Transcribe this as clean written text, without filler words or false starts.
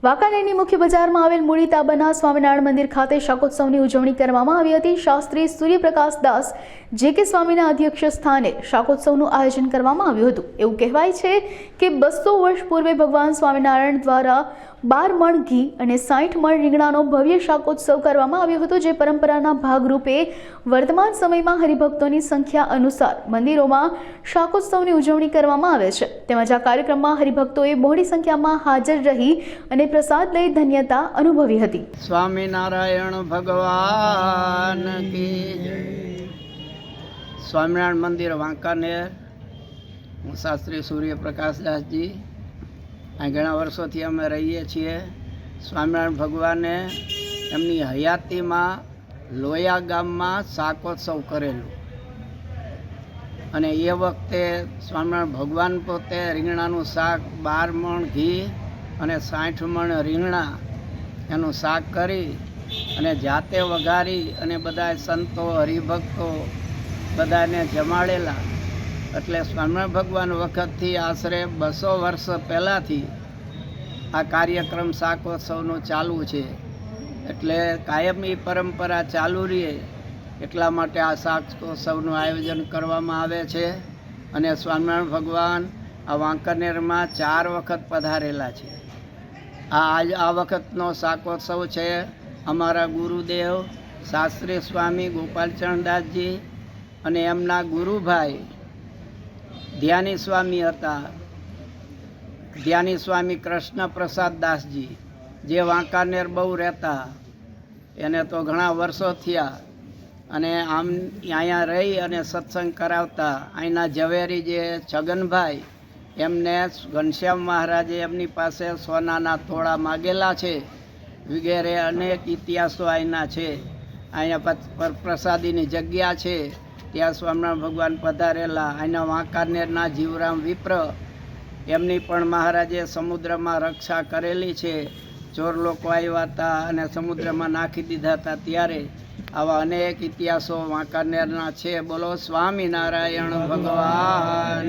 વાંકાનેરની મુખ્ય બજારમાં આવેલ મૂળી તાબાના સ્વામિનારાયણ મંદિર ખાતે શાકોત્સવની ઉજવણી કરવામાં આવી હતી। શાસ્ત્રી સૂર્યપ્રકાશ દાસ જે કે સ્વામીના અધ્યક્ષ સ્થાને શાકોત્સવનું આયોજન કરવામાં આવ્યું હતું। એવું કહેવાય છે કે 200 વર્ષ પૂર્વે ભગવાન સ્વામિનારાયણ દ્વારા 12 મણ ઘી અને 60 મણ રીંગણાનો ભવ્ય શાકોત્સવ કરવામાં આવ્યો હતો, જે પરંપરાના ભાગરૂપે વર્તમાન સમયમાં હરિભક્તોની સંખ્યા અનુસાર મંદિરોમાં શાકોત્સવની ઉજવણી કરવામાં આવે છે। તેમજ આ કાર્યક્રમમાં હરિભક્તોએ બહોળી સંખ્યામાં હાજર રહી અને પ્રસાદ લઈ ધન્યતા અનુભવી હતી। સ્વામિનારાયણ ભગવાન કી જય। સ્વામિનારાયણ મંદિર વાંકાનેર, હું શાસ્ત્રી સૂર્યપ્રકાશ દાસજી। અહીં ઘણા વર્ષોથી અમે રહીએ છીએ। સ્વામિનારાયણ ભગવાને એમની હયાતીમાં લોયા ગામમાં શાકોત્સવ કરેલું, અને એ વખતે સ્વામિનારાયણ ભગવાન પોતે રીંગણાનું શાક 12 મણ ઘી અને 60 મણ રીંગણા એનું શાક કરી અને જાતે વઘારી અને બધા સંતો હરિભક્તો બધાને જમાડેલા। એટલે સ્વામિનારાયણ ભગવાન વખતથી આશરે 200 વર્ષ પહેલાંથી આ કાર્યક્રમ શાકોત્સવનો ચાલુ છે। એટલે કાયમી પરંપરા ચાલુ રહે એટલા માટે આ શાકોત્સવનું આયોજન કરવામાં આવે છે। અને સ્વામિનારાયણ ભગવાન આ વાંકાનેરમાં 4 વખત પધારેલા છે। આ વખતનો શાકોત્સવ છે અમારા ગુરુદેવ શાસ્ત્રી સ્વામી ગોપાલચરણ દાસજી અને એમના ગુરુભાઈ ધ્યાની સ્વામી હતા, ધ્યાની સ્વામી કૃષ્ણ પ્રસાદ દાસજી, જે વાંકાનેર બહુ રહેતા। એને તો ઘણા વર્ષો થયા અને આમ અહીંયા રહી અને સત્સંગ કરાવતા। અહીંના ઝવેરી જે છગનભાઈ, એમને ઘનશ્યામ મહારાજે એમની પાસે સોનાના થોડા માગેલા છે વગેરે અનેક ઇતિહાસો અહીંના છે। અહીંયા પ્રસાદીની જગ્યા છે, ત્યાં સ્વામિનારાયણ ભગવાન પધારેલા। અહીંના વાંકાનેરના જીવરામ વિપ્ર, એમની પણ મહારાજે સમુદ્રમાં રક્ષા કરેલી છે। ચોર લોકો આવ્યા હતા અને સમુદ્રમાં નાખી દીધા હતા, ત્યારે આવા અનેક ઇતિહાસો વાંકાનેરના છે। બોલો સ્વામિનારાયણ ભગવાન।